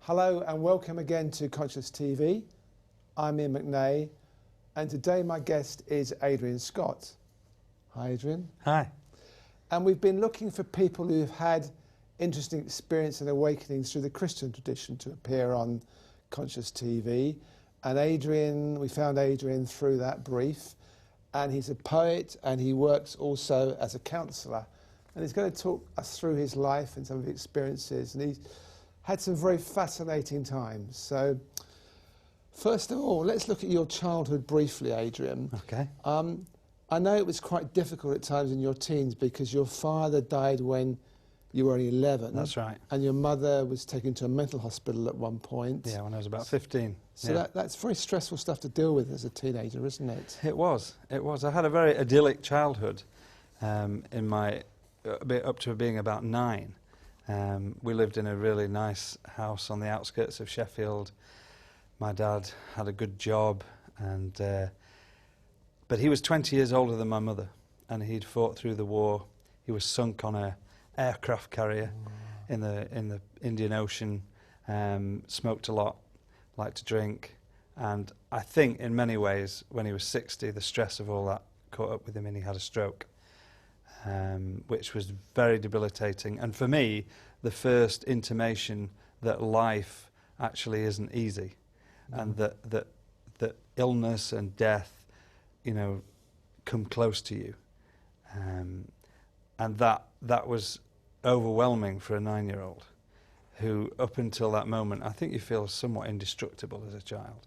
Hello and welcome again to Conscious TV. I'm Iain McNay and today my guest is Adrian Scott. Hi Adrian. Hi. And we've been looking for people who've had interesting experience and awakenings through the Christian tradition to appear on Conscious TV. And Adrian, we found Adrian through that brief, and he's a poet and he works also as a counsellor. And he's going to talk us through his life and some of his experiences, and he's had some very fascinating times. So, first of all, let's look at your childhood briefly, Adrian. Okay. I know it was quite difficult at times in your teens because your father died when you were only 11. That's right. And your mother was taken to a mental hospital at one point. Yeah, when I was about 15. So yeah. that's very stressful stuff to deal with as a teenager, isn't it? It was. It was. I had a very idyllic childhood in my up to being about 9. We lived in a really nice house on the outskirts of Sheffield. My dad had a good job, and but he was 20 years older than my mother, and he'd fought through the war. He was sunk on a aircraft carrier in the Indian Ocean, smoked a lot, liked to drink, and I think in many ways when he was 60 the stress of all that caught up with him and he had a stroke, which was very debilitating, and for me the first intimation that life actually isn't easy, and that illness and death, you know, come close to you, and that was overwhelming for a 9-year-old who, up until that moment, I think you feel somewhat indestructible as a child.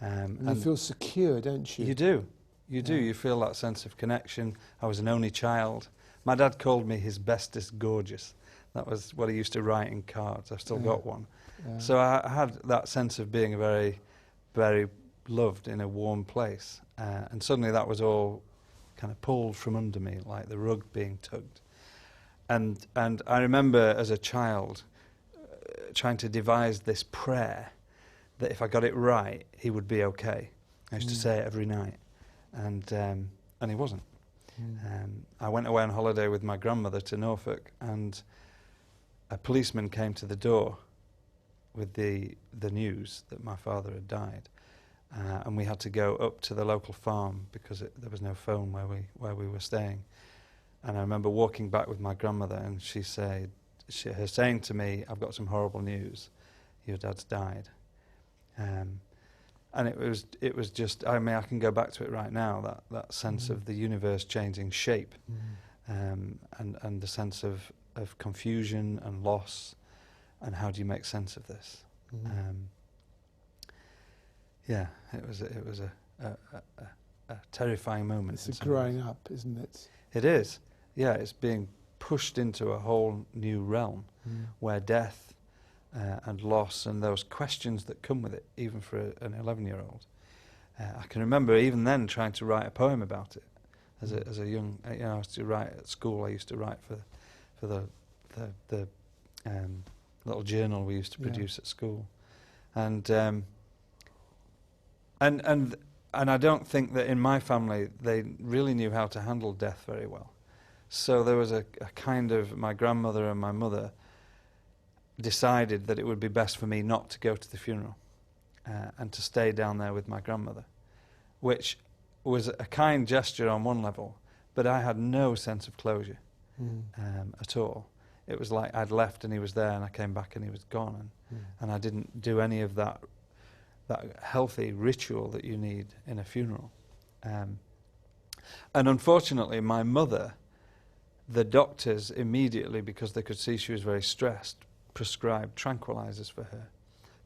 And you feel secure, don't you? You do. You do. You feel that sense of connection. I was an only child. My dad called me his bestest gorgeous. That was what he used to write in cards. I've still got one. Yeah. So I had that sense of being very, very loved in a warm place. And suddenly that was all kind of pulled from under me, like the rug being tugged. And I remember as a child trying to devise this prayer that if I got it right, he would be okay. I used to say it every night, and he wasn't. I went away on holiday with my grandmother to Norfolk, and a policeman came to the door with the news that my father had died, and we had to go up to the local farm because there was no phone where we were staying. And I remember walking back with my grandmother, and her saying to me, "I've got some horrible news. Your dad's died." And it was just, I mean, I can go back to it right now, that sense of the universe changing shape, and the sense of confusion and loss, and how do you make sense of this? Yeah, it was a terrifying moment. It's a growing up, isn't it? It is. Yeah, it's being pushed into a whole new realm where death and loss and those questions that come with it, even for an 11-year-old. I can remember even then trying to write a poem about it as a young. You know, I used to write at school. I used to write for the little journal we used to produce at school, and I don't think that in my family they really knew how to handle death very well. So there was a kind of, my grandmother and my mother decided that it would be best for me not to go to the funeral and to stay down there with my grandmother, which was a kind gesture on one level, but I had no sense of closure at all. It was like I'd left and he was there, and I came back and he was gone, and I didn't do any of that healthy ritual that you need in a funeral. And unfortunately, my mother, the doctors immediately, because they could see she was very stressed, prescribed tranquilizers for her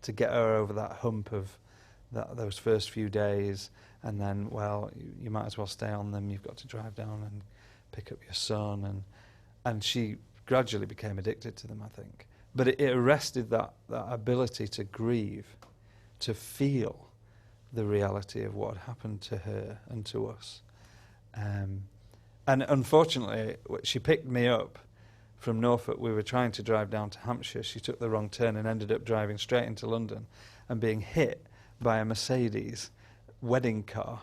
to get her over that hump of those first few days, and then, well, you might as well stay on them, you've got to drive down and pick up your son, and she gradually became addicted to them, I think. But it arrested that ability to grieve, to feel the reality of what had happened to her and to us. And unfortunately, she picked me up from Norfolk. We were trying to drive down to Hampshire. She took the wrong turn and ended up driving straight into London and being hit by a Mercedes wedding car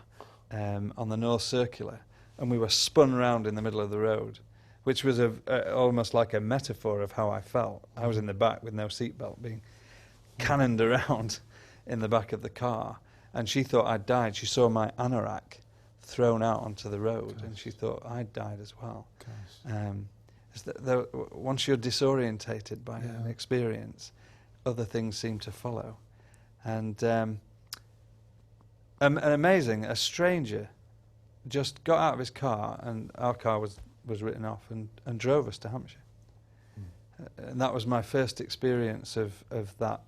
on the North Circular. And we were spun round in the middle of the road, which was almost like a metaphor of how I felt. I was in the back with no seatbelt, being cannoned around in the back of the car, and she thought I'd died. She saw my anorak thrown out onto the road, and she thought I'd died as well. Once you're disorientated by an experience, other things seem to follow. And amazing, a stranger just got out of his car, and our car was written off, and drove us to Hampshire. And that was my first experience of that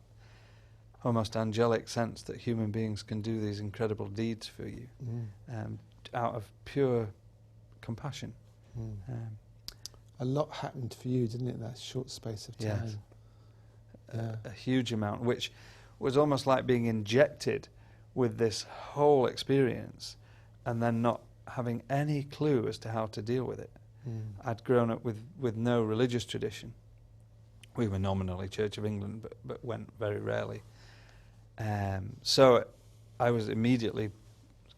almost angelic sense that human beings can do these incredible deeds for you, out of pure compassion. A lot happened for you, didn't it, in that short space of time? Yes. A huge amount, which was almost like being injected with this whole experience and then not having any clue as to how to deal with it. I'd grown up with no religious tradition. We were nominally Church of England, but went very rarely. So I was immediately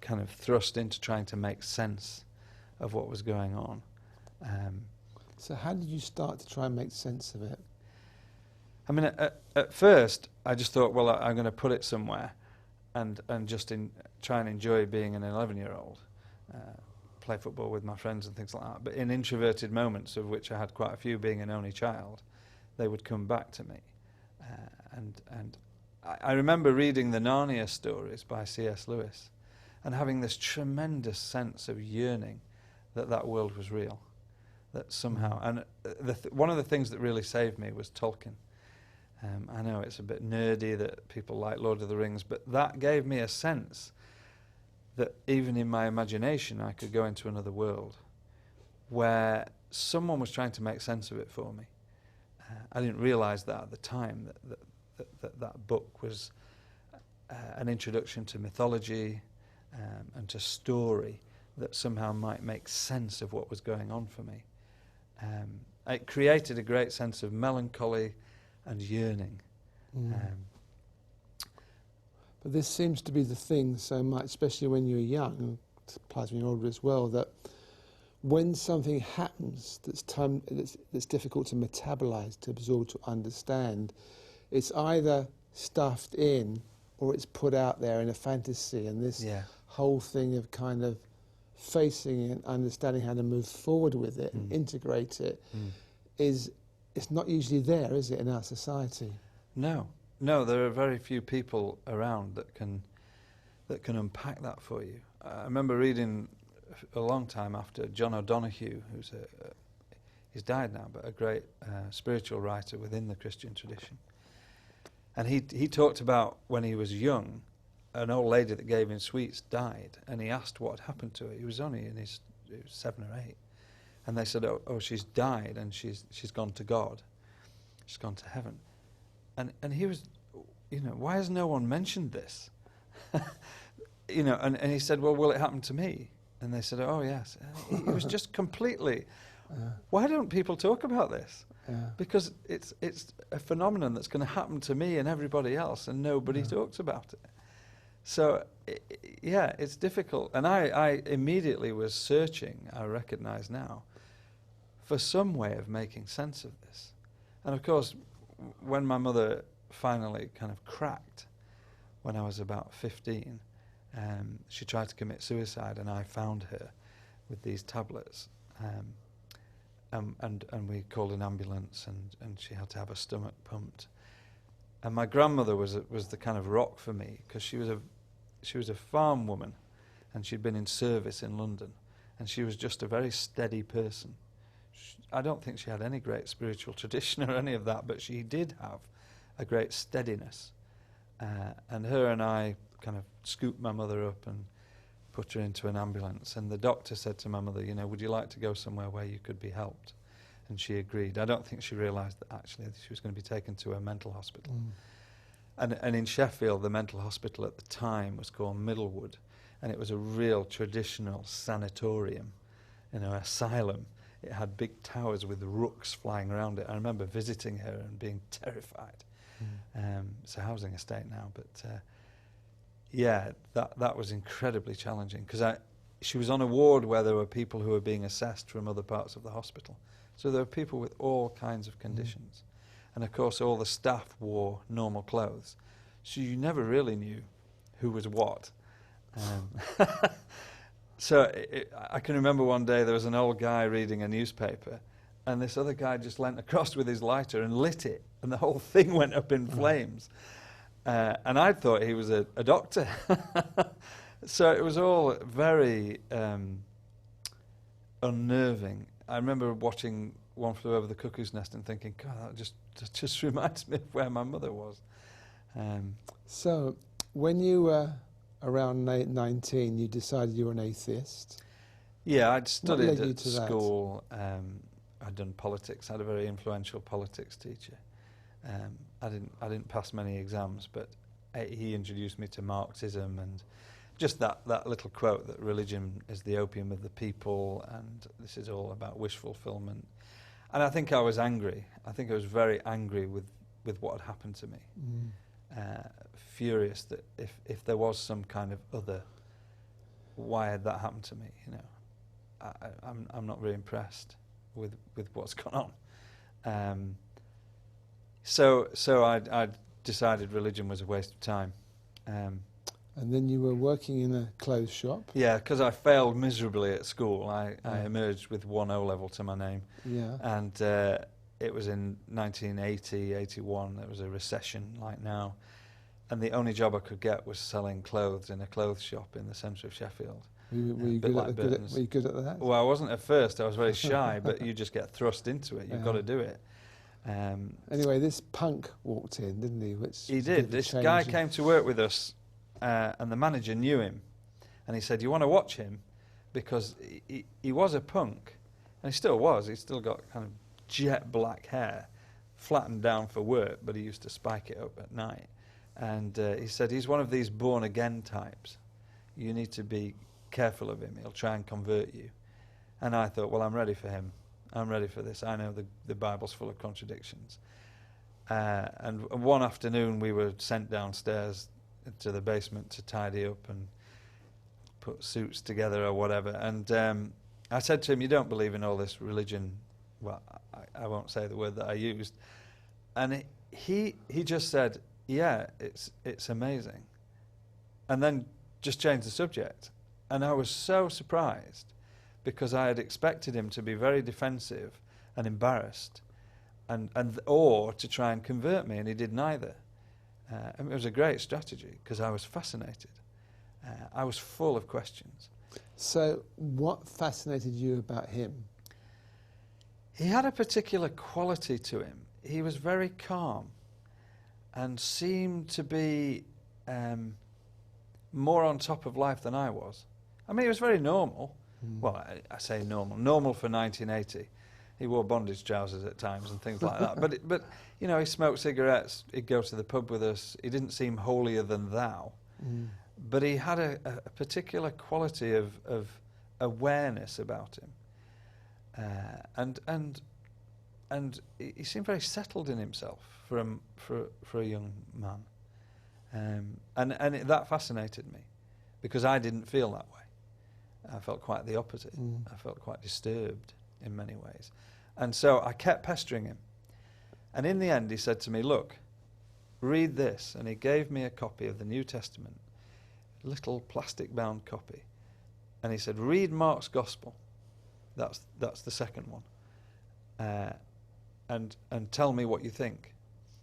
kind of thrust into trying to make sense of what was going on. So how did you start to try and make sense of it? I mean, at first, I just thought, well, I'm going to put it somewhere and just try and enjoy being an 11-year-old, play football with my friends and things like that. But in introverted moments, of which I had quite a few being an only child, they would come back to me. And I remember reading the Narnia stories by C.S. Lewis and having this tremendous sense of yearning that world was real, that somehow... And one of the things that really saved me was Tolkien. I know it's a bit nerdy that people like Lord of the Rings, but that gave me a sense that even in my imagination I could go into another world where someone was trying to make sense of it for me. I didn't realise that at the time, that book was an introduction to mythology and to story that somehow might make sense of what was going on for me. It created a great sense of melancholy and yearning. But this seems to be the thing so much, especially when you're young, and it applies when you're older as well, that when something happens that's difficult to metabolize, to absorb, to understand, it's either stuffed in or it's put out there in a fantasy, and this whole thing of kind of facing it and understanding how to move forward with it and integrate it it's not usually there, is it, in our society? No, there are very few people around that can unpack that for you. I remember reading a long time after John O'Donoghue, who's he's died now, but a great spiritual writer within the Christian tradition. And he talked about when he was young, an old lady that gave him sweets died, and he asked what happened to her. He was only in his 7 or 8. And they said, oh, she's died and she's gone to God. She's gone to heaven. And he was, why has no one mentioned this? And he said, well, will it happen to me? And they said, oh, yes. It was just completely, why don't people talk about this? Because it's a phenomenon that's going to happen to me and everybody else, and nobody talks about it. So, it's difficult. And I immediately was searching, I recognise now, for some way of making sense of this. And of course, when my mother finally kind of cracked, when I was about 15, she tried to commit suicide, and I found her with these tablets. And we called an ambulance, and she had to have her stomach pumped. And my grandmother was the kind of rock for me, because she was a farm woman, and she'd been in service in London, and she was just a very steady person. I don't think she had any great spiritual tradition or any of that, but she did have a great steadiness. And her and I kind of scooped my mother up and put her into an ambulance. And the doctor said to my mother, would you like to go somewhere where you could be helped? And she agreed. I don't think she realised that actually she was going to be taken to a mental hospital. And in Sheffield, the mental hospital at the time was called Middlewood, and it was a real traditional sanatorium, asylum. It had big towers with rooks flying around it. I remember visiting her and being terrified. It's a housing estate now, but that was incredibly challenging, because she was on a ward where there were people who were being assessed from other parts of the hospital. So there were people with all kinds of conditions. And of course all the staff wore normal clothes, so you never really knew who was what. So I can remember one day there was an old guy reading a newspaper, and this other guy just leant across with his lighter and lit it, and the whole thing went up in flames. And I thought he was a doctor. So it was all very unnerving. I remember watching One Flew Over the Cuckoo's Nest and thinking, God, that just reminds me of where my mother was. So when you were around 19, you decided you were an atheist? Yeah, I'd studied you at to that? school. I'd done politics. I had a very influential politics teacher. I didn't pass many exams, but he introduced me to Marxism, and just that little quote that religion is the opium of the people, and this is all about wish fulfillment. And I think I was angry. I think I was very angry with what had happened to me. Furious that if there was some kind of other, why had that happened to me? You know, I'm not very impressed with what's gone on. So I decided religion was a waste of time. And then you were working in a clothes shop? Yeah, because I failed miserably at school. I emerged with 1 O-level to my name. Yeah. And it was in 1980, 81. There was a recession like now. And the only job I could get was selling clothes in a clothes shop in the centre of Sheffield. Were you good at that? Well, I wasn't at first. I was very shy, but you just get thrust into it. You've got to do it. Anyway, this punk walked in, didn't he? He did. This guy came to work with us, and the manager knew him. And he said, you want to watch him? Because he was a punk, and he still was. He's still got kind of jet black hair, flattened down for work, but he used to spike it up at night. And he said, he's one of these born-again types. You need to be careful of him. He'll try and convert you. And I thought, well, I'm ready for him. I'm ready for this. I know the Bible's full of contradictions. And one afternoon we were sent downstairs to the basement to tidy up and put suits together or whatever. And I said to him, you don't believe in all this religion. Well, I won't say the word that I used. And he just said, yeah, it's amazing. And then just changed the subject. And I was so surprised, because I had expected him to be very defensive and embarrassed or to try and convert me, and he did neither. And it was a great strategy, because I was fascinated. I was full of questions. So what fascinated you about him? He had a particular quality to him. He was very calm and seemed to be more on top of life than I was. I mean, he was very normal. Well, I say normal for 1980. He wore bondage trousers at times and things like that. But you know, he smoked cigarettes. He'd go to the pub with us. He didn't seem holier than thou. But he had a particular quality of awareness about him, and he seemed very settled in himself for a young man, and that fascinated me, because I didn't feel that way. I felt quite the opposite. I felt quite disturbed in many ways. And so I kept pestering him. And in the end, he said to me, look, read this. And he gave me a copy of the New Testament, a little plastic-bound copy. And he said, read Mark's Gospel. That's the second one. And tell me what you think.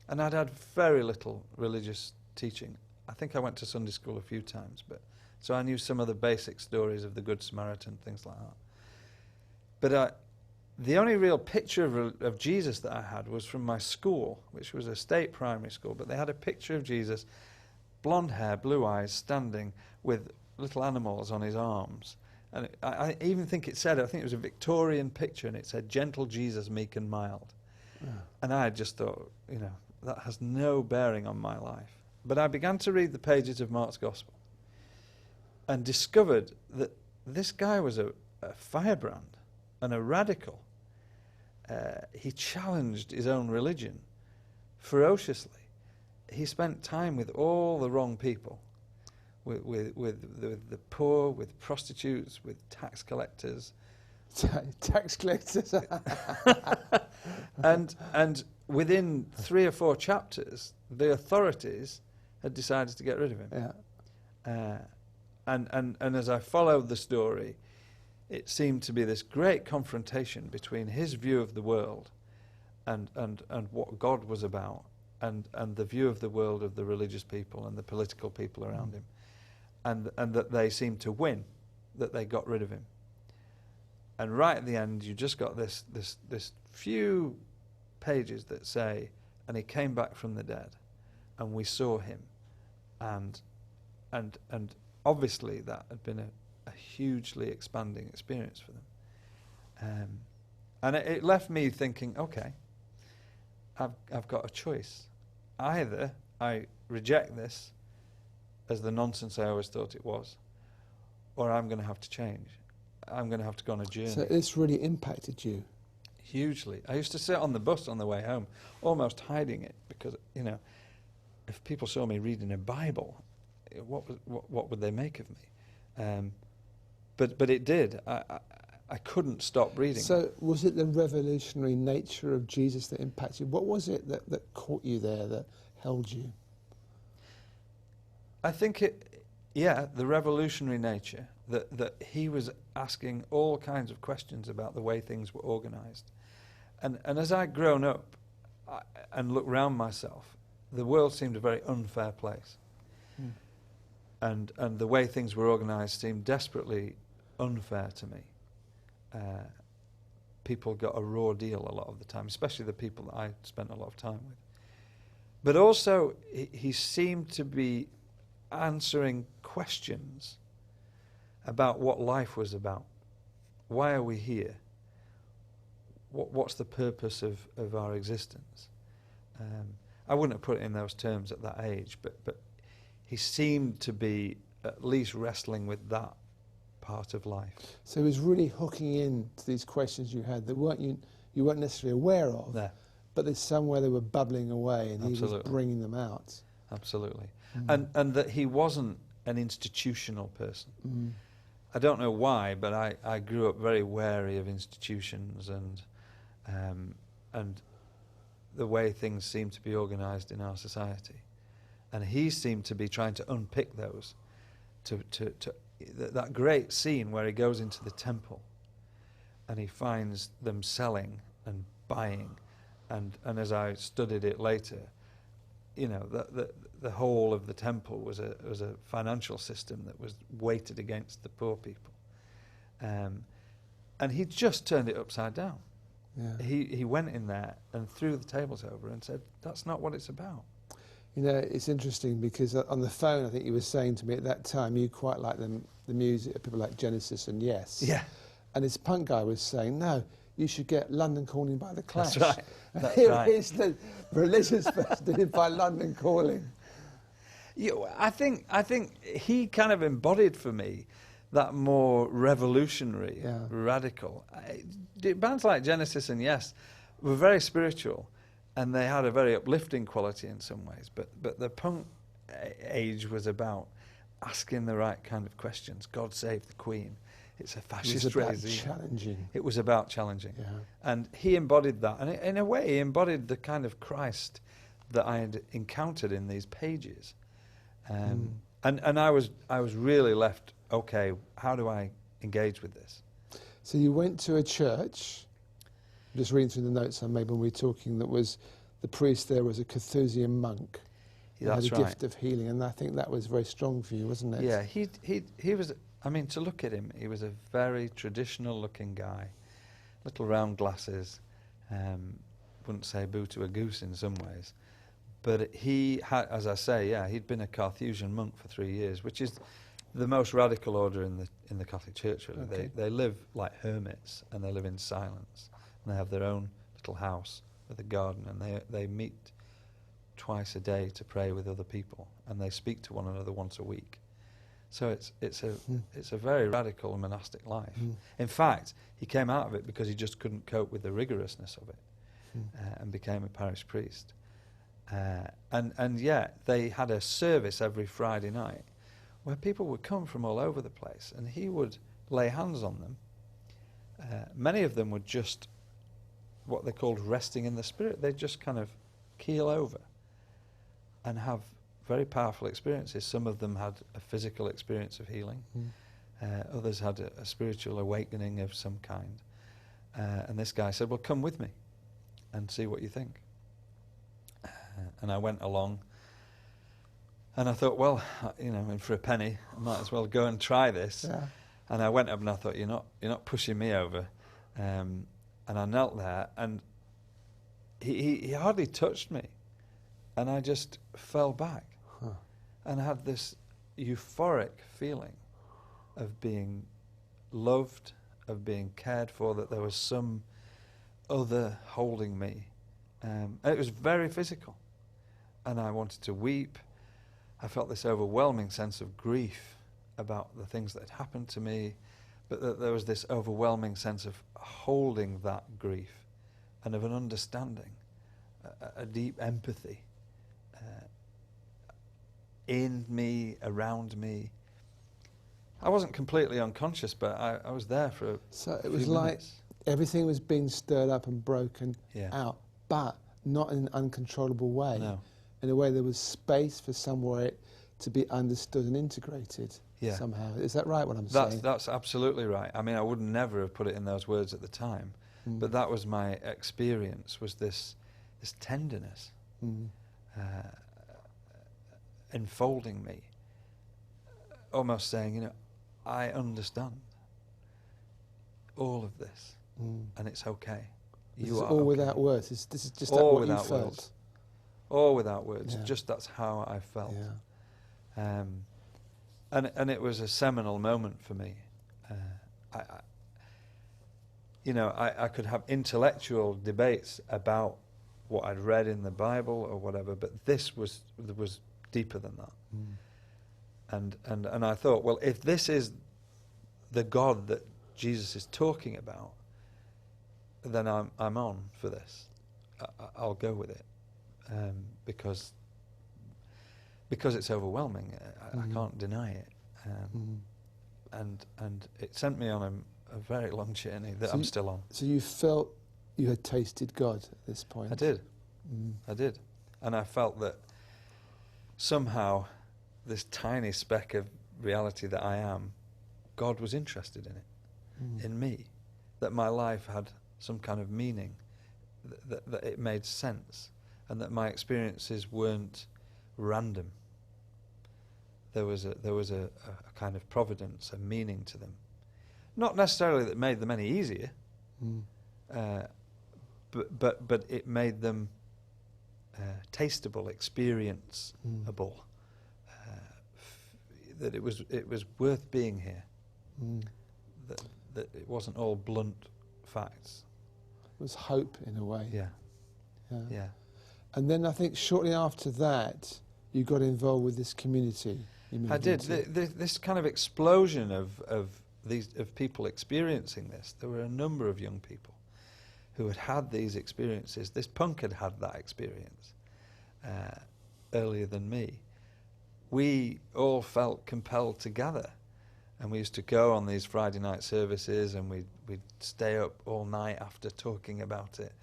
And I'd had very little religious teaching. I think I went to Sunday school a few times, so I knew some of the basic stories of the Good Samaritan, things like that. But the only real picture of Jesus that I had was from my school, which was a state primary school. But they had a picture of Jesus, blonde hair, blue eyes, standing with little animals on his arms. And I even think it said, I think it was a Victorian picture, and it said, gentle Jesus, meek and mild. Yeah. And I just thought, you know, that has no bearing on my life. But I began to read the pages of Mark's Gospel and discovered that this guy was a firebrand and a radical. He challenged his own religion ferociously. He spent time with all the wrong people, with the poor, with prostitutes, with tax collectors. Tax collectors. and within 3 or 4 chapters, the authorities had decided to get rid of him. Yeah. And as I followed the story, it seemed to be this great confrontation between his view of the world and what God was about, and the view of the world of the religious people and the political people around him, and that they seemed to win, that they got rid of him. And right at the end, you just got this few pages that say, and he came back from the dead, and we saw him, and obviously that had been a hugely expanding experience for them, and it left me thinking, okay, I've got a choice. Either I reject this as the nonsense I always thought it was, or I'm going to have to change. I'm going to have to go on a journey. So this really impacted you? Hugely. I used to sit on the bus on the way home, almost hiding it, because, you know, if people saw me reading a Bible, what would they make of me? But it did. I couldn't stop reading. So was it the revolutionary nature of Jesus that impacted you? What was it that caught you there, that held you? I think the revolutionary nature, that he was asking all kinds of questions about the way things were organised. And as I'd grown up and looked round myself, the world seemed a very unfair place. And the way things were organised seemed desperately unfair to me. People got a raw deal a lot of the time, especially the people that I spent a lot of time with. But also, he seemed to be answering questions about what life was about. Why are we here? What's the purpose of our existence? I wouldn't have put it in those terms at that age, but he seemed to be at least wrestling with that part of life. So he was really hooking in to these questions you had that you weren't necessarily aware of, No. but there's somewhere they were bubbling away, and Absolutely. he was bringing them out. Absolutely. And that he wasn't an institutional person. I don't know why, but I grew up very wary of institutions and the way things seem to be organised in our society. And he seemed to be trying to unpick those, to that great scene where he goes into the temple and he finds them selling and buying, and as I studied it later, you know, the whole of the temple was a financial system that was weighted against the poor people, and he just turned it upside down. Yeah. He went in there and threw the tables over and said, that's not what it's about. You know, it's interesting because on the phone, I think you were saying to me at that time you quite like the music of people like Genesis and Yes. Yeah. And this punk guy was saying, no, you should get London Calling by the Clash. That's right. That's Here right. is the religious person doing it by London Calling. I think he kind of embodied for me that more revolutionary, radical. Bands like Genesis and Yes were very spiritual, and they had a very uplifting quality in some ways. But the punk age was about asking the right kind of questions. God save the Queen. It's a fascist regime. It was about challenging. Yeah. And he embodied that. And in a way, he embodied the kind of Christ that I had encountered in these pages. And I was really left, okay, how do I engage with this? So you went to a church, just reading through the notes I made when we were talking, that was, the priest there was a Carthusian monk. He had a gift of healing, and I think that was very strong for you, wasn't it? Yeah, he was, I mean, to look at him, he was a very traditional looking guy, little round glasses, wouldn't say boo to a goose in some ways. But he had, as I say, he'd been a Carthusian monk for 3 years, which is the most radical order in the Catholic Church. Really, okay. They live like hermits, and they live in silence, and they have their own little house with a garden, and they meet twice a day to pray with other people, and they speak to one another once a week. So it's a very radical monastic life. In fact, he came out of it because he just couldn't cope with the rigorousness of it, and became a parish priest. And yet they had a service every Friday night where people would come from all over the place, and he would lay hands on them. Many of them would just what they called resting in the spirit. They just kind of keel over and have very powerful experiences. Some of them had a physical experience of healing. Others had a spiritual awakening of some kind. And this guy said, well, come with me and see what you think. And I went along. And I thought, well, and for a penny, I might as well go and try this. Yeah. And I went up and I thought, you're not pushing me over. And I knelt there, and he hardly touched me. And I just fell back. And I had this euphoric feeling of being loved, of being cared for, that there was some other holding me. And it was very physical. And I wanted to weep. I felt this overwhelming sense of grief about the things that had happened to me, but that there was this overwhelming sense of holding that grief and of an understanding, a deep empathy in me, around me. I wasn't completely unconscious, but I was there for a So it few was like minutes. everything was being stirred up and broken out, but not in an uncontrollable way. No. In a way there was space for somewhere to be understood and integrated somehow. Is that right, what I'm saying? That's absolutely right. I mean, I would never have put it in those words at the time, but that was my experience, was this tenderness enfolding me, almost saying, I understand all of this, and it's okay. You are all okay. Without words. This is just all what you without felt. Words. All without words. Just that's how I felt. Yeah. And it was a seminal moment for me. I could have intellectual debates about what I'd read in the Bible or whatever, but this was deeper than that. And I thought, well, if this is the God that Jesus is talking about, then I'm on for this. I'll go with it, because it's overwhelming. I can't deny it, and it sent me on a very long journey that I'm still on. So you felt you had tasted God at this point? I did. I did, and I felt that somehow this tiny speck of reality that I am, God was interested in it, in me, that my life had some kind of meaning, that it made sense, and that my experiences weren't random. There was a kind of providence, a meaning to them. Not necessarily that made them any easier, but it made them tasteable, experienceable. That it was worth being here. That it wasn't all blunt facts. It was hope in a way. Yeah. And then I think shortly after that, you got involved with this community. I did. This kind of explosion of people experiencing this. There were a number of young people who had these experiences. This punk had that experience earlier than me. We all felt compelled to gather, and we used to go on these Friday night services, and we'd stay up all night after talking about it.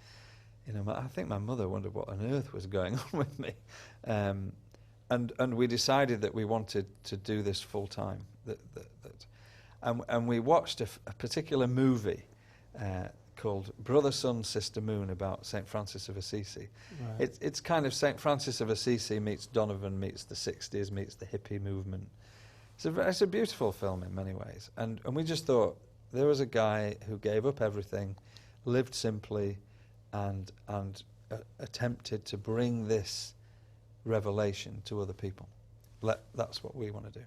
I think my mother wondered what on earth was going on with me, and we decided that we wanted to do this full time. And we watched a particular movie called Brother, Sun, Sister, Moon about St Francis of Assisi. Right. It's kind of St Francis of Assisi meets Donovan, meets the 60s, meets the hippie movement. It's a beautiful film in many ways. And we just thought, there was a guy who gave up everything, lived simply, and attempted to bring this revelation to other people. That's what we want to do.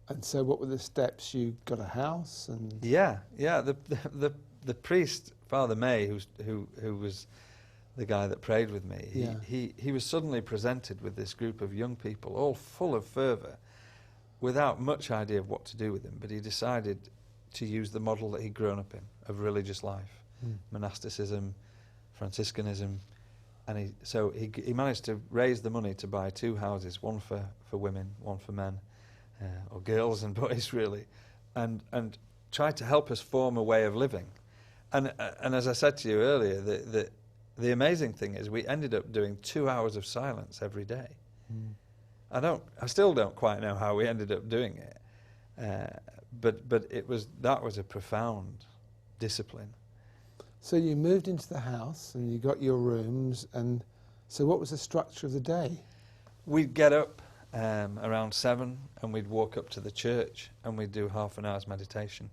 And so what were the steps? You got a house? And the priest, Father May, who was the guy that prayed with me, he was suddenly presented with this group of young people, all full of fervour, without much idea of what to do with them, but he decided to use the model that he'd grown up in, of religious life, monasticism, Franciscanism, and he managed to raise the money to buy 2 houses, one for women, one for men, or girls and boys really, and tried to help us form a way of living. And as I said to you earlier, the amazing thing is we ended up doing 2 hours of silence every day. I still don't quite know how we ended up doing it, but that was a profound discipline. So you moved into the house and you got your rooms, and so what was the structure of the day? We'd get up around 7 and we'd walk up to the church and we'd do half an hour's meditation,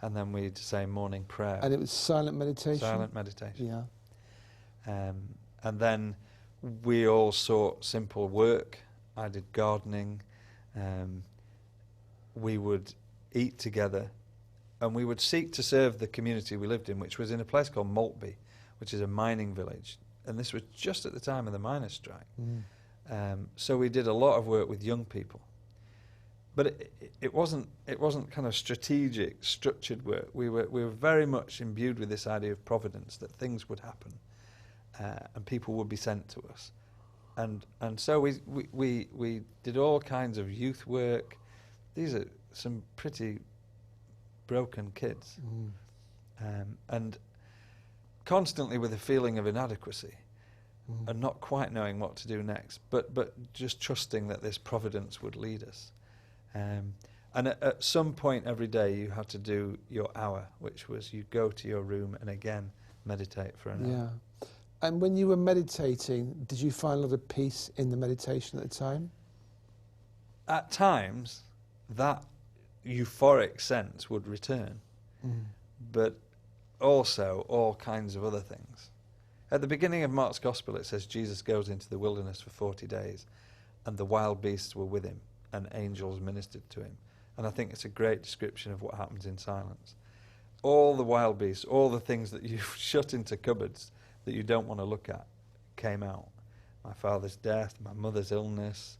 and then we'd say morning prayer. And it was silent meditation? Silent meditation. Yeah. And then we all sought simple work. I did gardening. We would eat together, and we would seek to serve the community we lived in, which was in a place called Maltby, which is a mining village. And this was just at the time of the miners' strike. So we did a lot of work with young people. But it wasn't kind of strategic, structured work. We were very much imbued with this idea of providence, that things would happen and people would be sent to us. And so we did all kinds of youth work. These are some pretty broken kids. And constantly with a feeling of inadequacy and not quite knowing what to do next, but just trusting that this providence would lead us. And at some point every day you had to do your hour, which was you go to your room and again meditate for an hour. And when you were meditating, did you find a lot of peace in the meditation at the time? At times, that euphoric sense would return, but also all kinds of other things. At the beginning of Mark's Gospel, it says Jesus goes into the wilderness for 40 days, and the wild beasts were with him, and angels ministered to him. And I think it's a great description of what happens in silence. All the wild beasts, all the things that you've shut into cupboards that you don't want to look at, came out. My father's death, my mother's illness,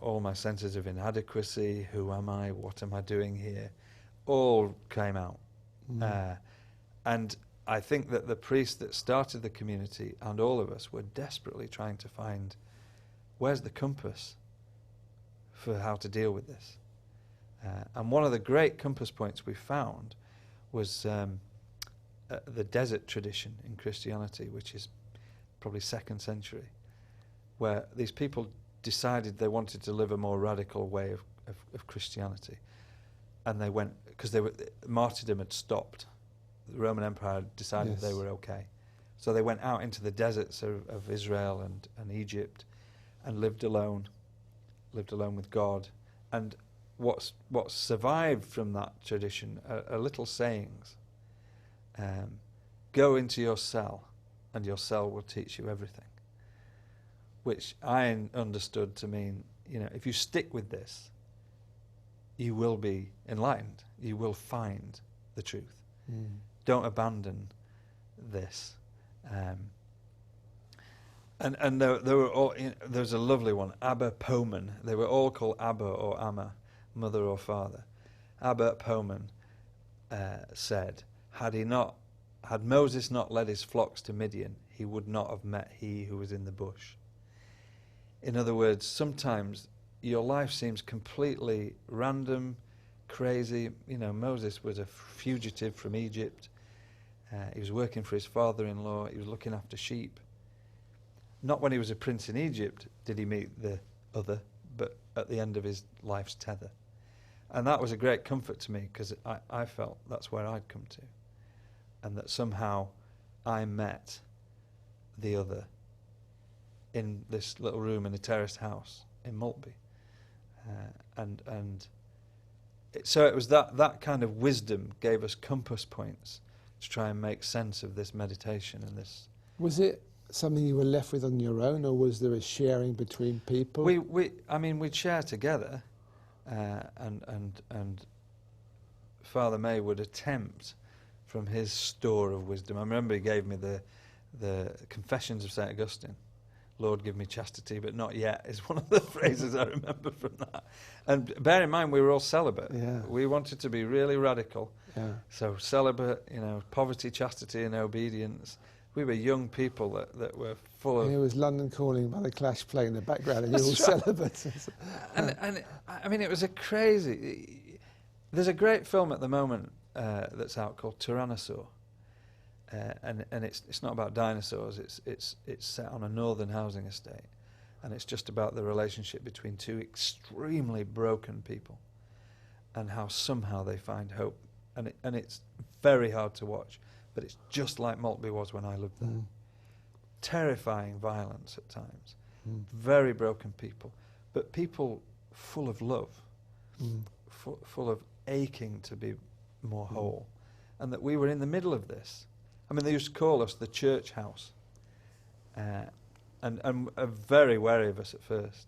all my senses of inadequacy, who am I, what am I doing here, all came out. And I think that the priest that started the community and all of us were desperately trying to find, where's the compass for how to deal with this? And one of the great compass points we found was the desert tradition in Christianity, which is probably 2nd century, where these people decided they wanted to live a more radical way of Christianity. And they went, because martyrdom had stopped. The Roman Empire had decided they were okay. So they went out into the deserts of Israel and Egypt and lived alone with God. And what survived from that tradition are little sayings. Go into your cell, and your cell will teach you everything. Which I understood to mean, if you stick with this, you will be enlightened. You will find the truth. Don't abandon this. And there were all. There's a lovely one, Abba Poman. They were all called Abba or Amma, mother or father. Abba Poman said, had Moses not led his flocks to Midian, he would not have met he who was in the bush. In other words, sometimes your life seems completely random, crazy. Moses was a fugitive from Egypt. He was working for his father-in-law. He was looking after sheep. Not when he was a prince in Egypt did he meet the other, but at the end of his life's tether. And that was a great comfort to me, because I felt that's where I'd come to. And that somehow I met the other in this little room in a terraced house in Maltby. So it was that kind of wisdom gave us compass points to try and make sense of this meditation and this. Was it something you were left with on your own, or was there a sharing between people? We'd share together, and Father May would attempt from his store of wisdom. I remember he gave me the Confessions of St Augustine. Lord, give me chastity, but not yet, is one of the phrases I remember from that. And bear in mind, we were all celibate. Yeah. We wanted to be really radical. Yeah. So celibate, poverty, chastity, and obedience. We were young people that were full of... And it was London Calling by the Clash playing in the background, and you're all celibate. And it was a crazy... There's a great film at the moment that's out called Tyrannosaur, and it's not about dinosaurs. It's set on a northern housing estate, and it's just about the relationship between two extremely broken people, and how somehow they find hope. And it's very hard to watch, but it's just like Maltby was when I lived there. Terrifying violence at times, very broken people, but people full of love, full of aching to be more whole, and that we were in the middle of this. I mean, they used to call us the church house, and are very wary of us at first.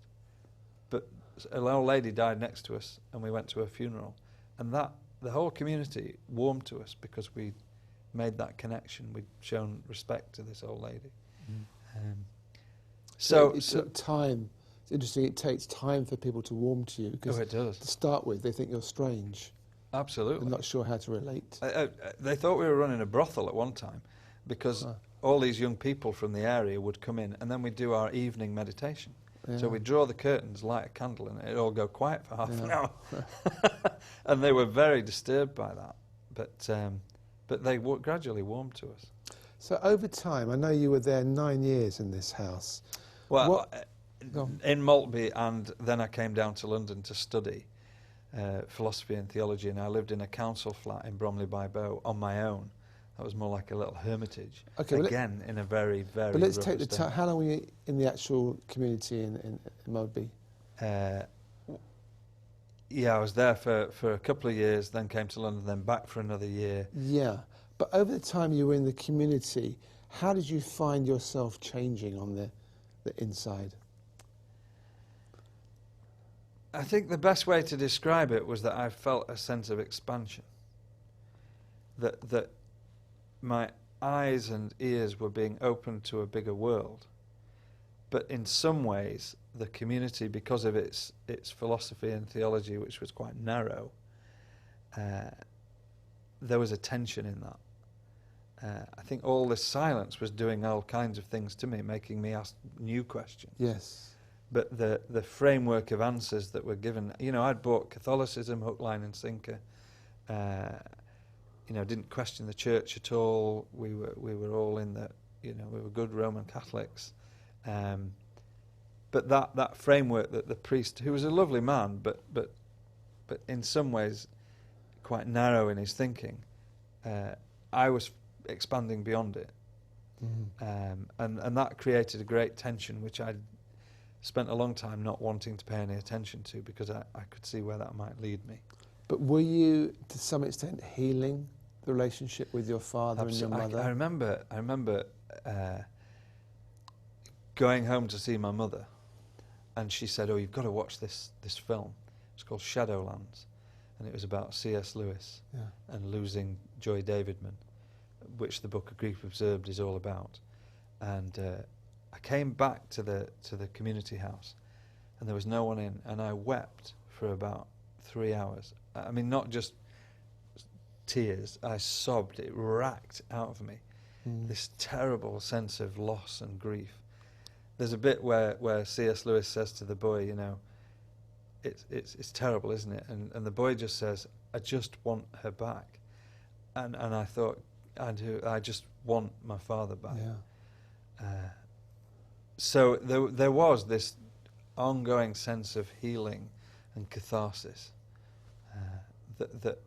But an old lady died next to us, and we went to her funeral, and the whole community warmed to us because we made that connection. We'd shown respect to this old lady. So it took time. It's interesting. It takes time for people to warm to you because it does. To start with, they think you're strange. Absolutely. They're not sure how to relate. They thought we were running a brothel at one time because all these young people from the area would come in, and then we'd do our evening meditation. Yeah. So we'd draw the curtains, light a candle, and it'd all go quiet for half an hour. And they were very disturbed by that. But they gradually warmed to us. So over time, I know you were there 9 years in this house. Well, in Maltby, and then I came down to London to study philosophy and theology, and I lived in a council flat in Bromley by Bow on my own. That was more like a little hermitage. Okay, again, in a very, very. But let's take the time. How long were you in the actual community in Maltby? Yeah, I was there for a couple of years, then came to London, then back for another year. Yeah, but over the time you were in the community, how did you find yourself changing on the inside? I think the best way to describe it was that I felt a sense of expansion. That my eyes and ears were being opened to a bigger world. But in some ways, the community, because of its philosophy and theology, which was quite narrow, there was a tension in that. I think all this silence was doing all kinds of things to me, making me ask new questions. Yes. But the framework of answers that were given, I'd bought Catholicism, hook, line and sinker. Didn't question the church at all. We were all in we were good Roman Catholics. But that framework that the priest, who was a lovely man, but in some ways quite narrow in his thinking, I was expanding beyond it. And that created a great tension, which I spent a long time not wanting to pay any attention to because I could see where that might lead me. But were you, to some extent, healing the relationship with your father and your mother? I remember going home to see my mother, and she said, "Oh, you've got to watch this film. It's called Shadowlands," and it was about C.S. Lewis and losing Joy Davidman, which the book of Grief Observed is all about. And I came back to the community house, and there was no one in, and I wept for about 3 hours. I mean, not just tears, I sobbed. It racked out of me, this terrible sense of loss and grief. There's a bit where C.S. Lewis says to the boy, it's terrible, isn't it? And the boy just says, "I just want her back." And I thought, I just want my father back. Yeah. So there was this ongoing sense of healing and catharsis that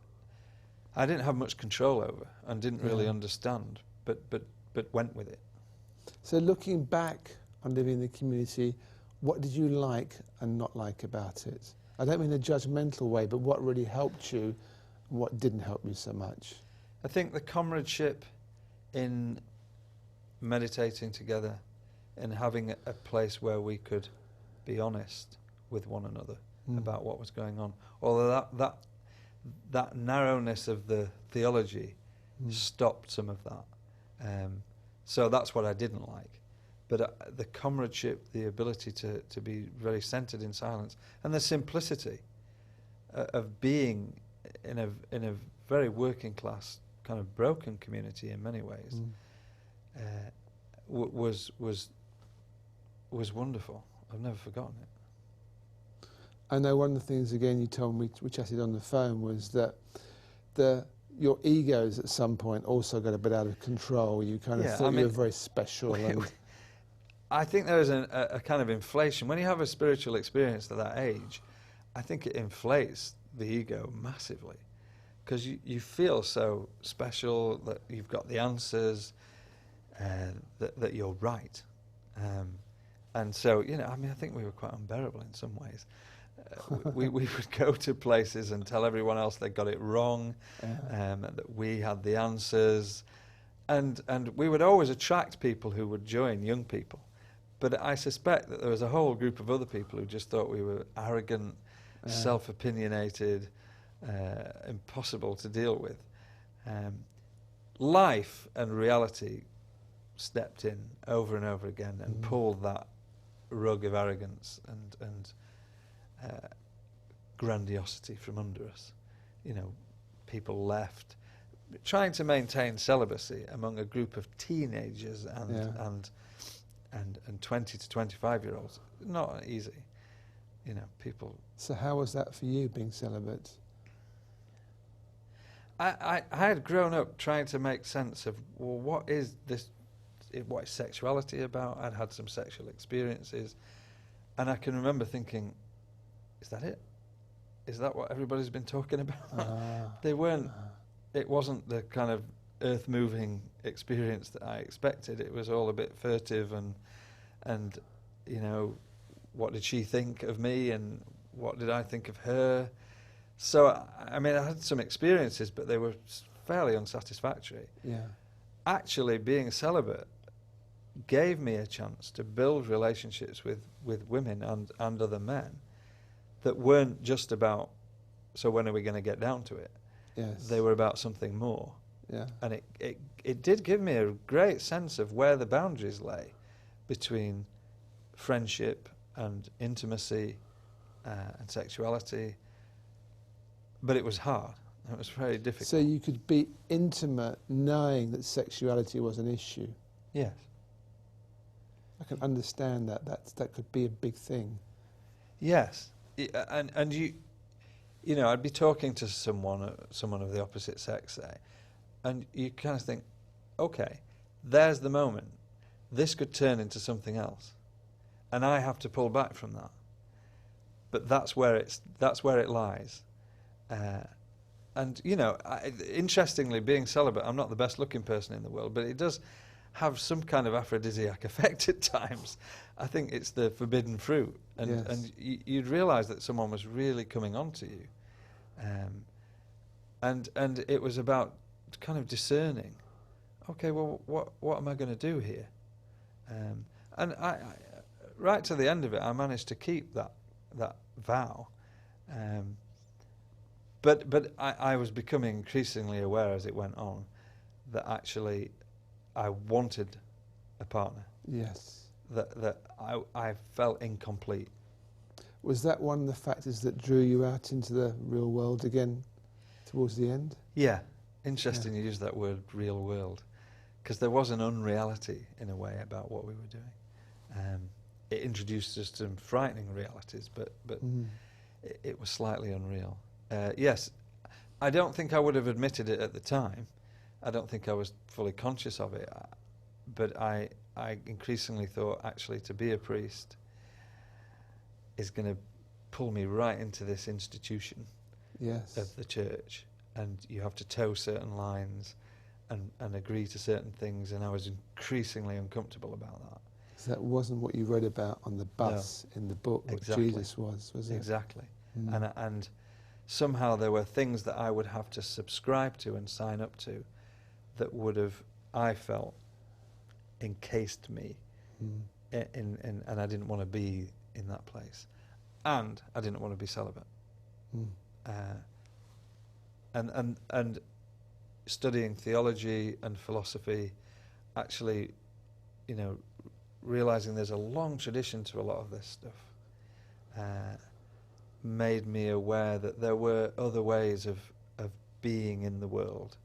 I didn't have much control over and didn't really understand, but went with it. So looking back on living in the community, what did you like and not like about it? I don't mean in a judgmental way, but what really helped you and what didn't help you so much? I think the comradeship in meditating together and having a place where we could be honest with one another about what was going on. Although that narrowness of the theology stopped some of that. So that's what I didn't like. But the comradeship, the ability to be very centered in silence, and the simplicity of being in a very working class, kind of broken community in many ways, was wonderful. I've never forgotten it. I know one of the things, again, you told me, we chatted on the phone, was that your egos at some point also got a bit out of control. You kind of thought you were very special. And I think there is a kind of inflation. When you have a spiritual experience at that age, I think it inflates the ego massively, because you feel so special, that you've got the answers, that you're right. And so, I think we were quite unbearable in some ways. We would go to places and tell everyone else they got it wrong, that we had the answers, and we would always attract people who would join young people. But I suspect that there was a whole group of other people who just thought we were arrogant, self-opinionated, impossible to deal with. Life and reality stepped in over and over again and pulled that rug of arrogance and grandiosity from under us. People left, trying to maintain celibacy among a group of teenagers and 20 to 25-year-olds. Not easy, people. So how was that for you, being celibate? I had grown up trying to make sense of, well, what is this? What is sexuality about? I'd had some sexual experiences, and I can remember thinking, is that it? Is that what everybody's been talking about? They weren't. It wasn't the kind of earth-moving experience that I expected. It was all a bit furtive, and what did she think of me, and what did I think of her? So I had some experiences, but they were fairly unsatisfactory. Yeah. Actually, being celibate gave me a chance to build relationships with women and other men that weren't just about, so when are we going to get down to it? Yes. They were about something more. Yeah. And it did give me a great sense of where the boundaries lay between friendship and intimacy and sexuality. But it was hard. It was very difficult. So you could be intimate knowing that sexuality was an issue? Yes. I can understand that. That could be a big thing. Yes. And I'd be talking to someone of the opposite sex, say, and you kind of think, okay, there's the moment. This could turn into something else, and I have to pull back from that. But that's where it lies. And interestingly, being celibate, I'm not the best looking person in the world, but it does have some kind of aphrodisiac effect at times. I think it's the forbidden fruit, and you'd realise that someone was really coming on to you, and it was about kind of discerning. Okay, well, what am I going to do here? And I right to the end of it, I managed to keep that vow. But I was becoming increasingly aware as it went on that actually I wanted a partner. Yes. That I felt incomplete. Was that one of the factors that drew you out into the real world again towards the end? Yeah. Interesting you use that word, real world, because there was an unreality in a way about what we were doing. It introduced us to some frightening realities, but it was slightly unreal. Yes, I don't think I would have admitted it at the time. I don't think I was fully conscious of it. But I increasingly thought, actually, to be a priest is going to pull me right into this institution of the church. And you have to toe certain lines and agree to certain things. And I was increasingly uncomfortable about that. So that wasn't what you read about on the bus in the book, what Jesus was it? Exactly. And somehow there were things that I would have to subscribe to and sign up to that would have, I felt, encased me in and I didn't want to be in that place. And I didn't want to be celibate. And studying theology and philosophy, actually, realising there's a long tradition to a lot of this stuff, made me aware that there were other ways of being in the world,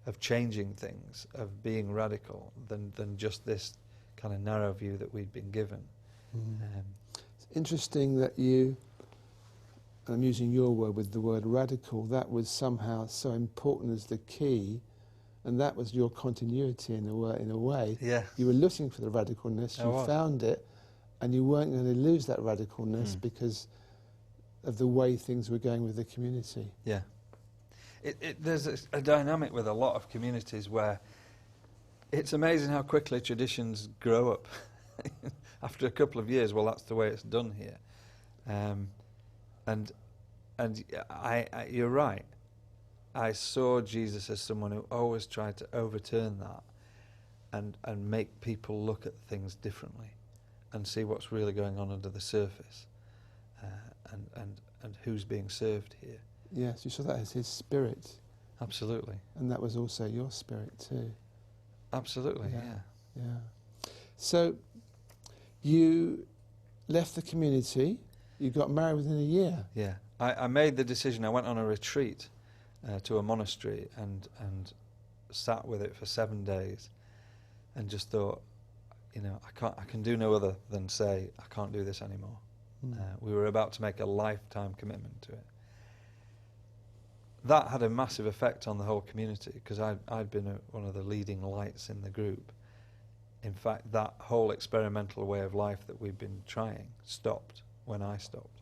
of changing things, of being radical, than just this kind of narrow view that we'd been given. It's interesting that you and I'm using your word with the word radical, that was somehow so important as the key, and that was your continuity in a way. Yeah. You were looking for the radicalness, you found it, and you weren't going to lose that radicalness because of the way things were going with the community. Yeah. There's a dynamic with a lot of communities where it's amazing how quickly traditions grow up. After a couple of years, well, that's the way it's done here. And you're right. I saw Jesus as someone who always tried to overturn that and make people look at things differently and see what's really going on under the surface and who's being served here. Yes, you saw that as his spirit. Absolutely. And that was also your spirit too. Absolutely, yeah. So you left the community, you got married within a year. Yeah. I made the decision. I went on a retreat to a monastery and sat with it for 7 days and just thought, I can do no other than say, I can't do this anymore. We were about to make a lifetime commitment to it. That had a massive effect on the whole community because I'd been one of the leading lights in the group. In fact, that whole experimental way of life that we'd been trying stopped when I stopped,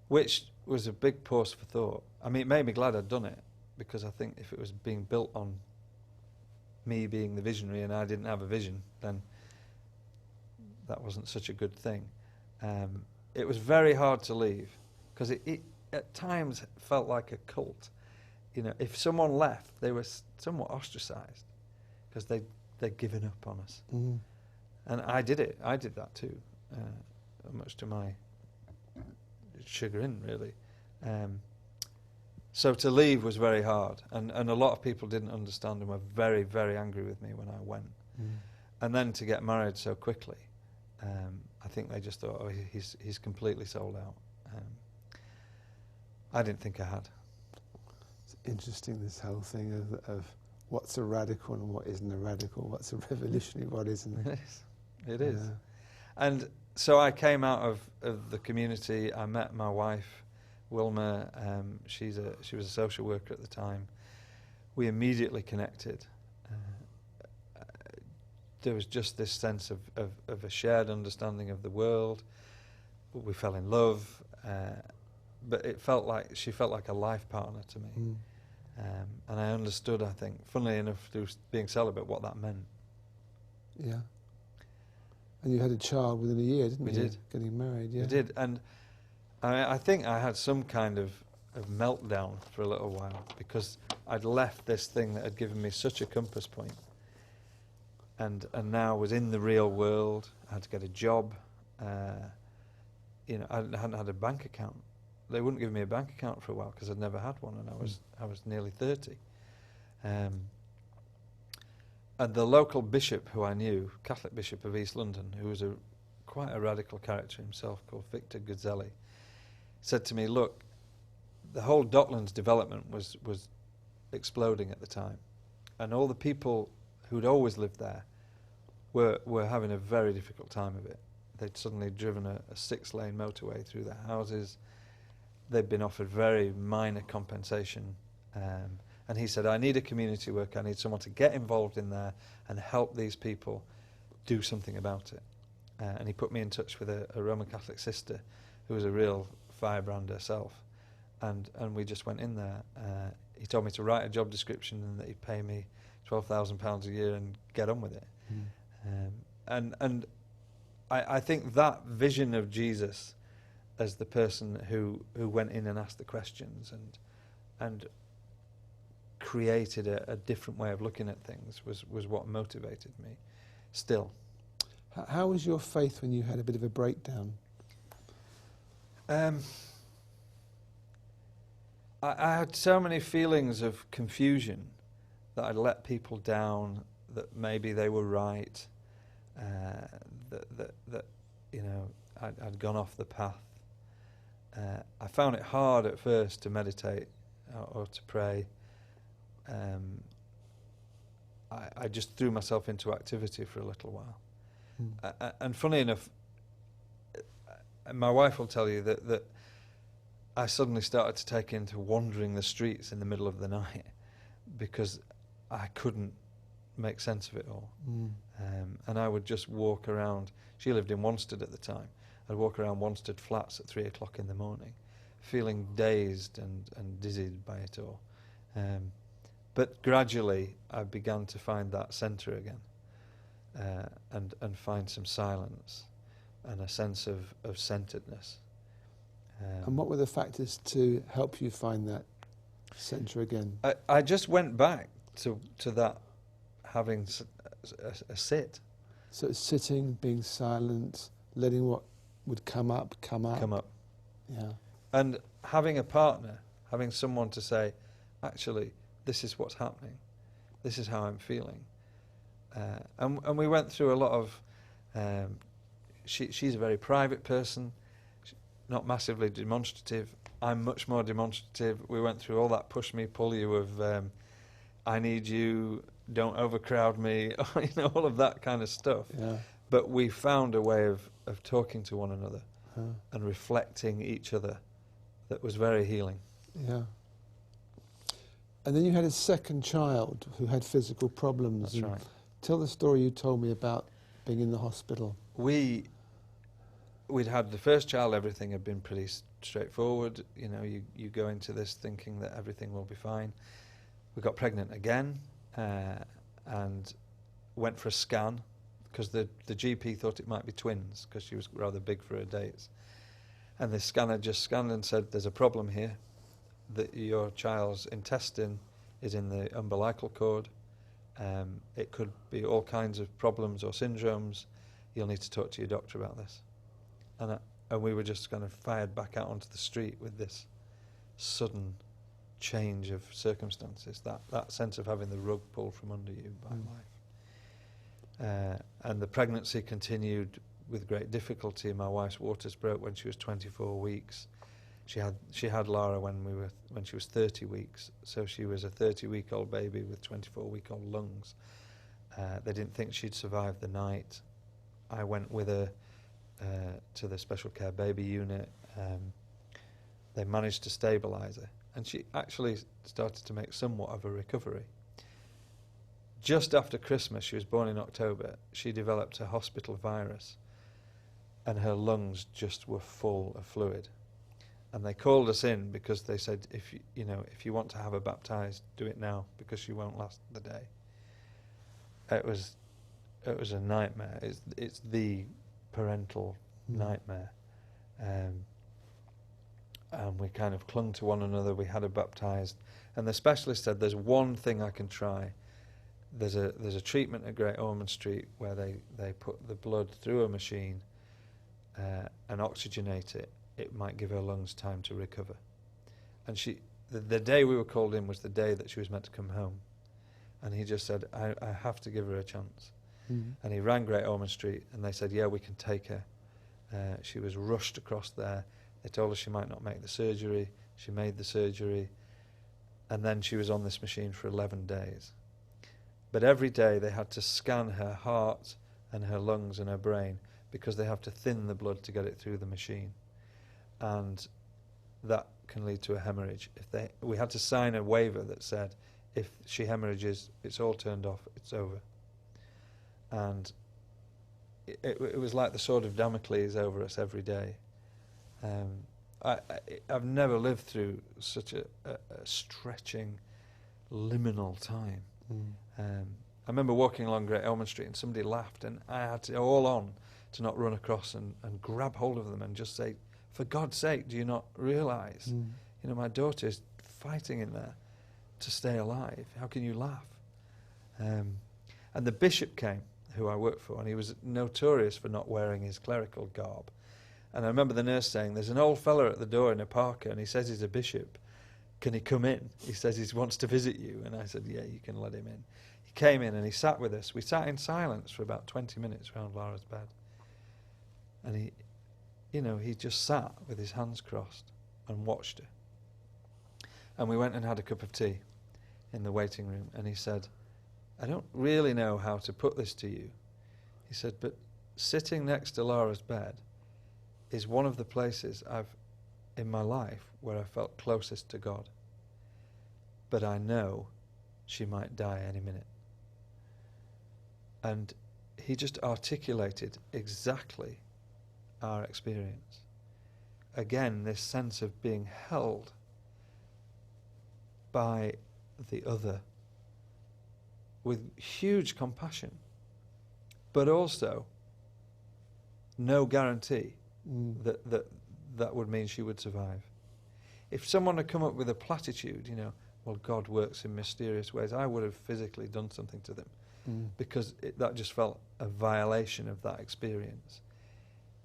which was a big pause for thought. I mean, it made me glad I'd done it because I think if it was being built on me being the visionary and I didn't have a vision, then that wasn't such a good thing. It was very hard to leave because it at times felt like a cult. If someone left, they were somewhat ostracized because they'd given up on us. And I did it. I did that too, much to my chagrin, really. So to leave was very hard, and a lot of people didn't understand and were very, very angry with me when I went. And then to get married so quickly, I think they just thought, he's completely sold out. I didn't think I had. It's interesting, this whole thing of what's a radical and what isn't a radical, what's a revolutionary, what isn't it? It is. And so I came out of the community. I met my wife, Wilma. She was a social worker at the time. We immediately connected. There was just this sense of a shared understanding of the world. We fell in love, but she felt like a life partner to me. And I understood, I think, funnily enough, through being celibate, what that meant. Yeah. And you had a child within a year, didn't you? We did. Getting married, yeah. We did. And I think I had some kind of meltdown for a little while because I'd left this thing that had given me such a compass point and now was in the real world. I had to get a job. I hadn't had a bank account. They wouldn't give me a bank account for a while because I'd never had one, and I was nearly 30. And the local bishop who I knew, Catholic Bishop of East London, who was quite a radical character himself, called Victor Guzzelli, said to me, look, the whole Docklands development was exploding at the time, and all the people who'd always lived there were having a very difficult time of it. They'd suddenly driven a 6-lane motorway through their houses. They'd been offered very minor compensation. And he said, I need a community worker. I need someone to get involved in there and help these people do something about it. And he put me in touch with a Roman Catholic sister who was a real firebrand herself. And we just went in there. He told me to write a job description and that he'd pay me £12,000 a year and get on with it. And I think that vision of Jesus as the person who went in and asked the questions and created a different way of looking at things was what motivated me still. How was your faith when you had a bit of a breakdown? I had so many feelings of confusion that I'd let people down, that maybe they were right, that I'd gone off the path. I found it hard at first to meditate or to pray. I just threw myself into activity for a little while. And funny enough, my wife will tell you that I suddenly started to take into wandering the streets in the middle of the night because I couldn't make sense of it all. And I would just walk around. She lived in Wanstead at the time. I'd walk around Wanstead flats at 3 o'clock in the morning, feeling dazed and dizzied by it all. But gradually I began to find that centre again, and find some silence and a sense of centeredness. And what were the factors to help you find that centre again? I just went back to that, having a sit. So it's sitting, being silent, letting what would come up. Yeah. And having a partner, having someone to say, actually, this is what's happening. This is how I'm feeling. And we went through a lot of... she's a very private person, not massively demonstrative. I'm much more demonstrative. We went through all that push me, pull you of I need you, don't overcrowd me, all of that kind of stuff. Yeah. But we found a way of talking to one another and reflecting each other that was very healing. Yeah. And then you had a second child who had physical problems. That's right. Tell the story you told me about being in the hospital. We'd had the first child, everything had been pretty straightforward. You go into this thinking that everything will be fine. We got pregnant again and went for a scan because the GP thought it might be twins because she was rather big for her dates. And the scanner just scanned and said, there's a problem here, that your child's intestine is in the umbilical cord. It could be all kinds of problems or syndromes. You'll need to talk to your doctor about this. And we were just kind of fired back out onto the street with this sudden change of circumstances, that sense of having the rug pulled from under you by life. And the pregnancy continued with great difficulty. My wife's waters broke when she was 24 weeks. She had Lara when she was 30 weeks, so she was a 30-week-old baby with 24-week-old lungs. They didn't think she'd survive the night. I went with her to the special care baby unit. They managed to stabilise her, and she actually started to make somewhat of a recovery. Just after Christmas, she was born in October, she developed a hospital virus, and her lungs just were full of fluid. And they called us in because they said, if you want to have her baptised, do it now because she won't last the day. It was a nightmare. It's the parental nightmare. And we kind of clung to one another. We had her baptised, and the specialist said, "There's one thing I can try. There's a treatment at Great Ormond Street where they put the blood through a machine and oxygenate it. It might give her lungs time to recover." And the day we were called in was the day that she was meant to come home, and he just said, "I have to give her a chance." And he rang Great Ormond Street, and they said, "Yeah, we can take her." She was rushed across there. They told her she might not make the surgery. She made the surgery, and then she was on this machine for 11 days. But every day they had to scan her heart and her lungs and her brain because they have to thin the blood to get it through the machine. And that can lead to a hemorrhage. We had to sign a waiver that said, if she hemorrhages, it's all turned off, it's over. And it was like the sword of Damocles over us every day. I've never lived through such a stretching, liminal time. I remember walking along Great Ormond Street and somebody laughed, and I had to all on to not run across and grab hold of them and just say, "For God's sake, do you not realise? My daughter is fighting in there to stay alive. How can you laugh?" And the bishop came, who I worked for, and he was notorious for not wearing his clerical garb. And I remember the nurse saying, "There's an old fella at the door in a parka, and he says he's a bishop. Can he come in? He says he wants to visit you." And I said, "Yeah, you can let him in." He came in and he sat with us. We sat in silence for about 20 minutes round Lara's bed. And he just sat with his hands crossed and watched her. And we went and had a cup of tea in the waiting room, and he said, "I don't really know how to put this to you." He said, "But sitting next to Lara's bed is one of the places I've in my life where I felt closest to God. But I know she might die any minute. And he just articulated exactly our experience. Again, this sense of being held by the other with huge compassion, but also no guarantee that would mean she would survive. If someone had come up with a platitude, well, God works in mysterious ways, I would have physically done something to them, because that just felt a violation of that experience.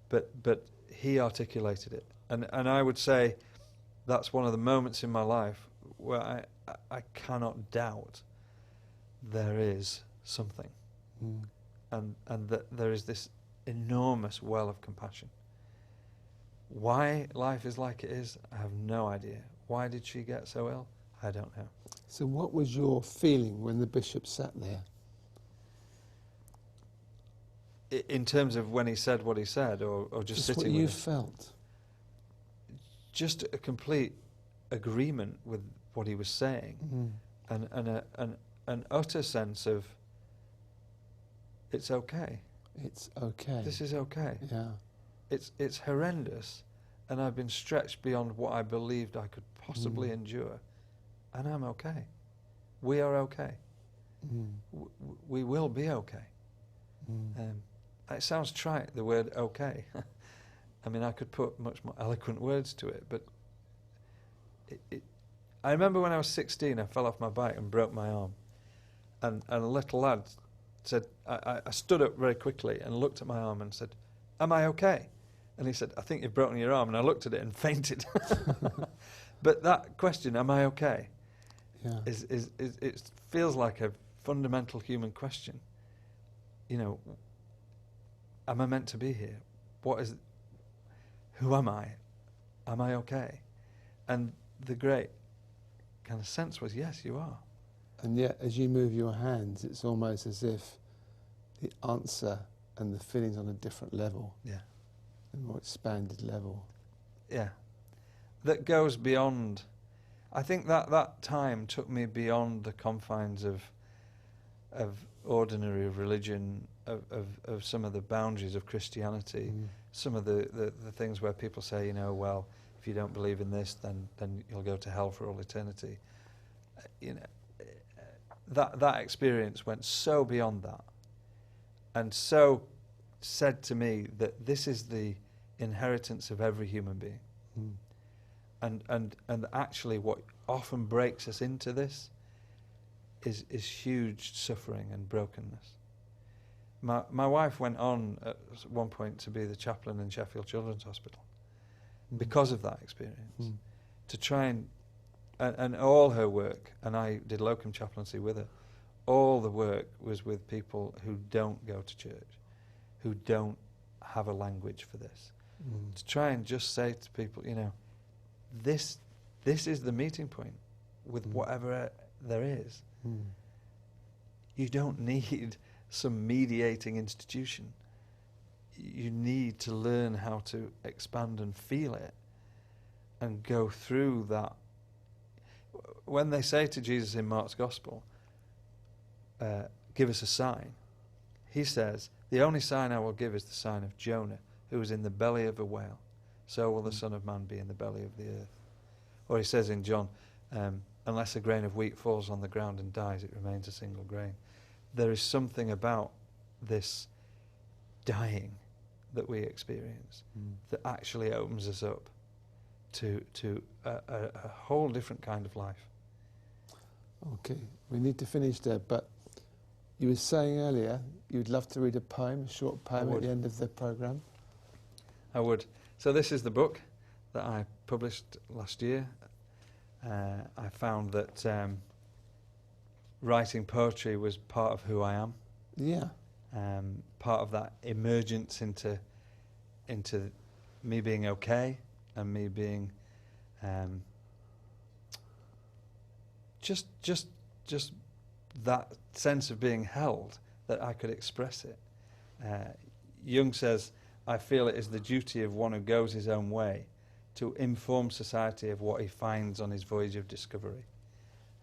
But he articulated it, and I would say that's one of the moments in my life where I cannot doubt there is something, and that there is this enormous well of compassion. Why life is like it is, I have no idea. Why did she get so ill? I don't know. So what was your feeling when the bishop sat there? In terms of when he said what he said, or just sitting with what you him? felt? Just a complete agreement with what he was saying, and an utter sense of it's okay. It's okay. This is okay. Yeah. It's horrendous, and I've been stretched beyond what I believed I could possibly endure, and I'm okay. We are okay. We will be okay. It sounds trite, the word okay. I mean, I could put much more eloquent words to it, but I remember when I was 16, I fell off my bike and broke my arm, and a little lad said, I stood up very quickly and looked at my arm and said, "Am I okay?" And he said, "I think you've broken your arm." And I looked at it and fainted. But that question, "Am I okay?" Yeah. is it feels like a fundamental human question. Am I meant to be here? Who am I? Am I okay? And the great kind of sense was, yes, you are. And yet, as you move your hands, it's almost as if the answer and the feeling's on a different level. Yeah. A more expanded level. Yeah. That goes beyond. I think that time took me beyond the confines of ordinary religion, of some of the boundaries of Christianity, some of the things where people say, well, if you don't believe in this, then you'll go to hell for all eternity. That experience went so beyond that, and so said to me that this is the inheritance of every human being. And actually what often breaks us into this is huge suffering and brokenness. My wife went on at one point to be the chaplain in Sheffield Children's Hospital because of that experience, to try and all her work, and I did locum chaplaincy with her, all the work was with people who don't go to church, who don't have a language for this, to try and just say to people, this is the meeting point with whatever there is. You don't need some mediating institution. You need to learn how to expand and feel it and go through that. When they say to Jesus in Mark's Gospel, give us a sign, he says, the only sign I will give is the sign of Jonah, who was in the belly of a whale. So will the Son of Man be in the belly of the earth. Or he says in John, unless a grain of wheat falls on the ground and dies, it remains a single grain. There is something about this dying that we experience that actually opens us up to a whole different kind of life. Okay, we need to finish there, but you were saying earlier you'd love to read a poem, a short poem at the end of the programme. I would. So this is the book that I published last year. I found that writing poetry was part of who I am. Yeah. Part of that emergence into me being okay and me being just that sense of being held, that I could express it. Jung says, I feel it is the duty of one who goes his own way to inform society of what he finds on his voyage of discovery.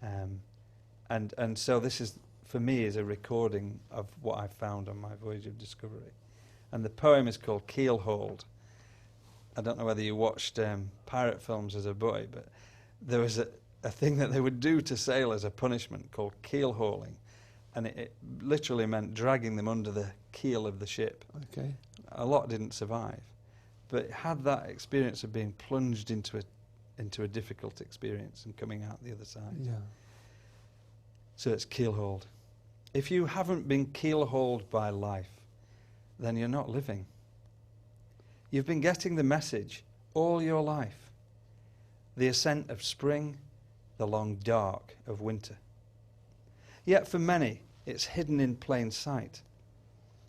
And so this is, for me, is a recording of what I found on my voyage of discovery. And the poem is called Keelhauled. I don't know whether you watched pirate films as a boy, but there was a thing that they would do to sailors, a punishment called keel hauling. And it literally meant dragging them under the keel of the ship. Okay. A lot didn't survive. But it had that experience of being plunged into a difficult experience and coming out the other side. Yeah. So it's keelhauled. If you haven't been keelhauled by life, then you're not living. You've been getting the message all your life. The ascent of spring, the long dark of winter. Yet for many, it's hidden in plain sight.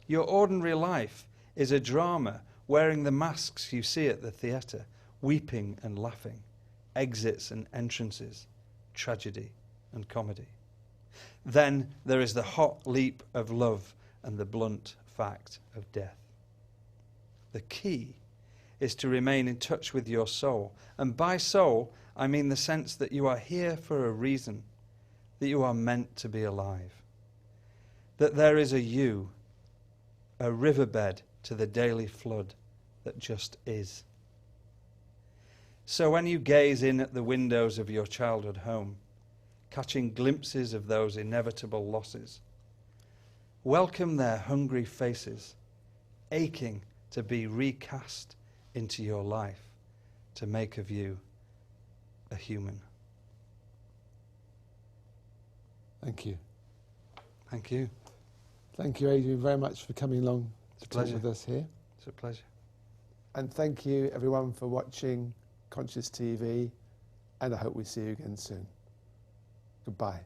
Your ordinary life is a drama wearing the masks you see at the theatre, weeping and laughing, exits and entrances, tragedy and comedy. Then there is the hot leap of love and the blunt fact of death. The key is to remain in touch with your soul. And by soul, I mean the sense that you are here for a reason, that you are meant to be alive, that there is a you, a riverbed to the daily flood that just is. So when you gaze in at the windows of your childhood home, catching glimpses of those inevitable losses, welcome their hungry faces, aching to be recast into your life, to make of you a human. Thank you. Thank you. Thank you, Adrian, very much for coming along to talk pleasure. with us here. It's a pleasure. And thank you, everyone, for watching Conscious TV, and I hope we see you again soon. Goodbye.